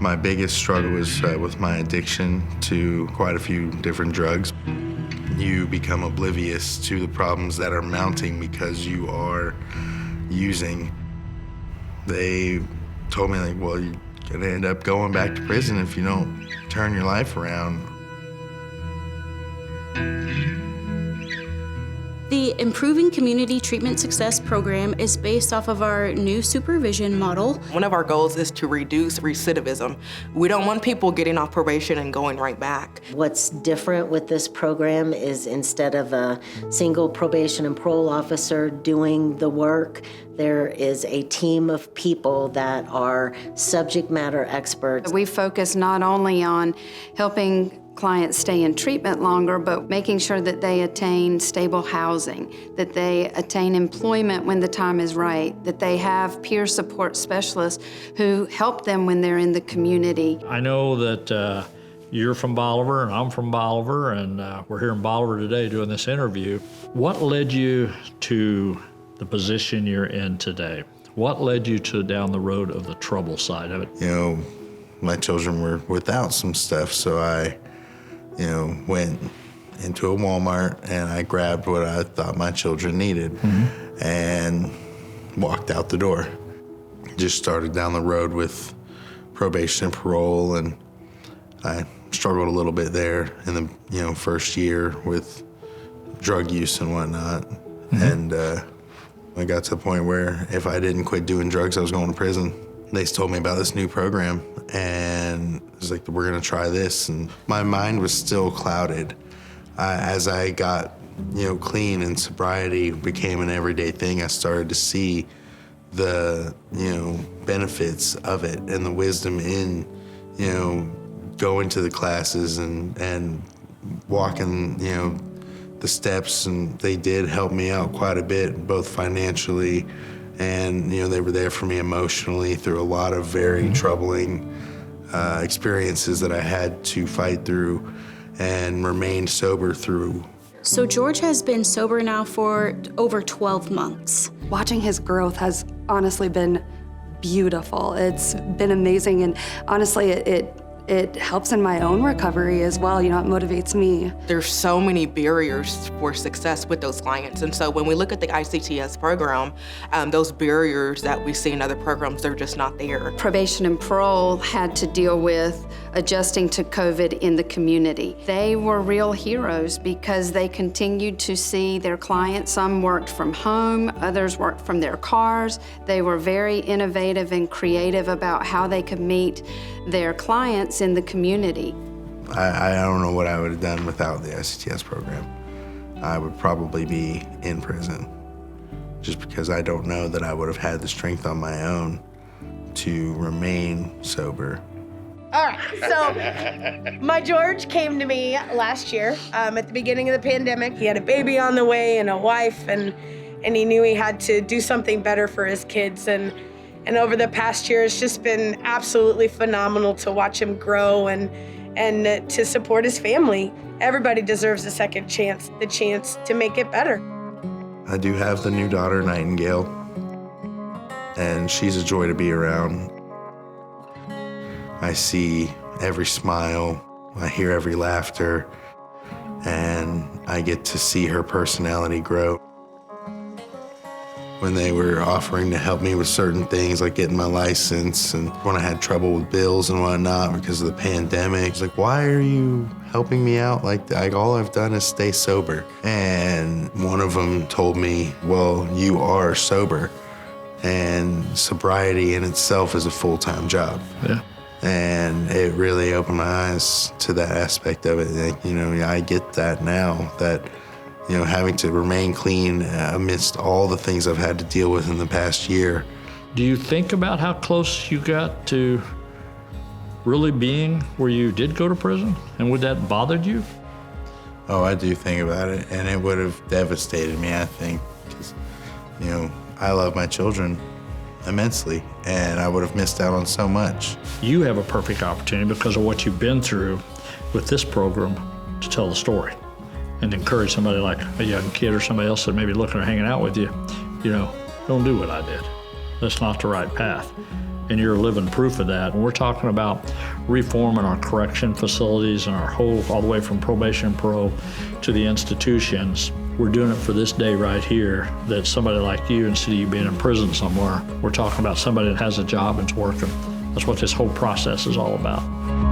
My biggest struggle was with my addiction to quite a few different drugs. You become oblivious to the problems that are mounting because you are using. They told me, like, well, you're gonna end up going back to prison if you don't turn your life around. The Improving Community Treatment Success Program is based off of our new supervision model. One of our goals is to reduce recidivism. We don't want people getting off probation and going right back. What's different with this program is instead of a single probation and parole officer doing the work, there is a team of people that are subject matter experts. We focus not only on helping clients stay in treatment longer, but making sure that they attain stable housing, that they attain employment when the time is right, that they have peer support specialists who help them when they're in the community. I know that you're from Bolivar and I'm from Bolivar, and we're here in Bolivar today doing this interview. What led you to the position you're in today? What led you to down the road of the trouble side of it? You know, my children were without some stuff, so I went into a Walmart and I grabbed what I thought my children needed and walked out the door. Just started down the road with probation and parole, and I struggled a little bit there in the first year with drug use and whatnot. And I got to the point where if I didn't quit doing drugs, I was going to prison. They told me about this new program, and it was like, we're gonna try this. And my mind was still clouded. As I got, clean and sobriety became an everyday thing, I started to see the, benefits of it and the wisdom in, going to the classes and walking, the steps. And they did help me out quite a bit, both financially, and they were there for me emotionally through a lot of very troubling experiences that I had to fight through and remain sober through. So George has been sober now for over 12 months. Watching his growth has honestly been beautiful. It's been amazing, and honestly, it helps in my own recovery as well. It motivates me. There's so many barriers for success with those clients. And so when we look at the ICTS program, those barriers that we see in other programs, they're just not there. Probation and parole had to deal with adjusting to COVID in the community. They were real heroes because they continued to see their clients. Some worked from home, others worked from their cars. They were very innovative and creative about how they could meet their clients in the community. I don't know what I would have done without the ICTS program. I would probably be in prison, just because I don't know that I would have had the strength on my own to remain sober. All right, so my George came to me last year at the beginning of the pandemic. He had a baby on the way and a wife, and he knew he had to do something better for his kids. And over the past year, it's just been absolutely phenomenal to watch him grow and to support his family. Everybody deserves a second chance, the chance to make it better. I do have the new daughter, Nightingale, and she's a joy to be around. I see every smile, I hear every laughter, and I get to see her personality grow. When they were offering to help me with certain things, like getting my license, and when I had trouble with bills and whatnot because of the pandemic, it's like, why are you helping me out? Like all I've done is stay sober. And one of them told me, well, you are sober, and sobriety in itself is a full-time job. Yeah. And it really opened my eyes to that aspect of it. Like, I get that now, that having to remain clean amidst all the things I've had to deal with in the past year. Do you think about how close you got to really being where you did go to prison? And would that bothered you? Oh, I do think about it, and it would have devastated me, I think, because, I love my children immensely, and I would have missed out on so much. You have a perfect opportunity because of what you've been through with this program to tell the story and encourage somebody like a young kid or somebody else that may be looking or hanging out with you, don't do what I did. that's not the right path. And you're living proof of that. And we're talking about reforming our correction facilities and our whole, all the way from probation and parole to the institutions. We're doing it for this day right here, that somebody like you, instead of you being in prison somewhere, we're talking about somebody that has a job and's working. That's what this whole process is all about.